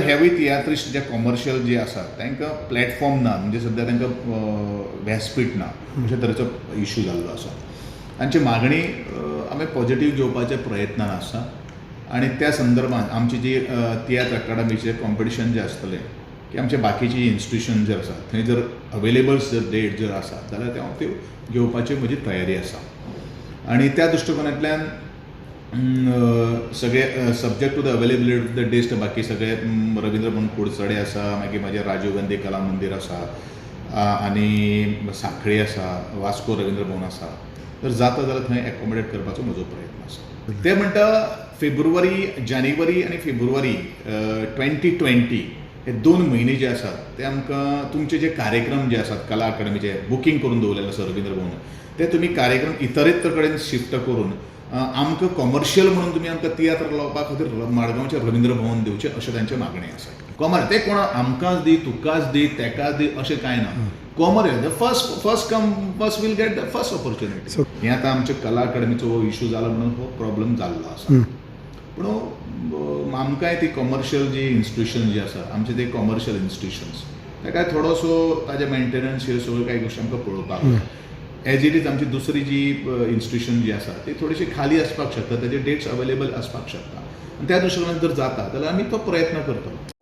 Heavy tiatrist जे commercial जे आसात तांकां प्लॅटफॉर्म ना, म्हणजे सध्या तांकां व्यासपीठ ना अशा तरेचो इश्यू जाल्लो आसा. तांची मागणी आमी पॉझिटिव्ह घेवपाचे प्रयत्नान आसा आनी त्या संदर्भात आमची जी तियात्र अकाडमीचे कॉम्पिटिशन जे आसतलें की आमचे बाकीची इन्स्टिट्यूशन जर आसा थंय जर अवेलेबल्स जर डेट जर आसा जाल्यार हांव त्यो घेवपाची म्हजी तयारी आसा. आनी त्या दृश्टिकोनांतल्यान सगळे subject to the availability of the डेस्ट बाकी सगळे रवींद्र भवन कुडचडे आसा, मागीर म्हजें राजीव गांधी कला मंदिर आसा आनी सांखळी आसा, वास्को रवींद्र भवन आसा. तर जाता जाल्यार थंय एकोमोडेट करपाचो म्हजो प्रयत्न आसा. ते म्हणटा जानेवारी आनी फेब्रुवारी 2020 हे 2 म्हयने जे आसात ते आमकां तुमचे जे कार्यक्रम जे आसात कला अकादमीचे बुकींग करून दवरलेले आसा रवींद्र भवन, ते तुमी कार्यक्रम इतरेत्र कडेन शिफ्ट करून आमकां कॉमर्शियल म्हणून तुमी आमकां तियात्र लावपा खातीर माडगांवचें रवींद्र भवन दिवचें अशें तांचें मागणी आसा. ते कोण आमकांच दी, तुकाच दी, तेकाच दी अशें कांय ना. First come first will get the first opportunity. हें आतां आमच्या कला अकादमीचो हो इश्यू जाला म्हणून हो प्रॉब्लेम जाल्लो आसा. पूण आमकांय ती कॉमर्शियल जी इन्स्टिट्यूशन जी आसा आमचे ते कॉमर्शियल इन्स्टिट्यूशन्स ताका थोडोसो ताजे मेंटेनन्स ह्यो सगळ्यो कांय गोश्टी आमकां पळोवपाक जाय. एज इट इज आमची दुसरी जी इन्स्टिट्यूशन जी आसा ती थोडीशी खाली आसपाक शकता, ताजे डेट्स अवेलेबल आसपाक शकता. आनी त्या दृश्टिकोनांत जर जाता जाल्यार आमी तो प्रयत्न करतलो.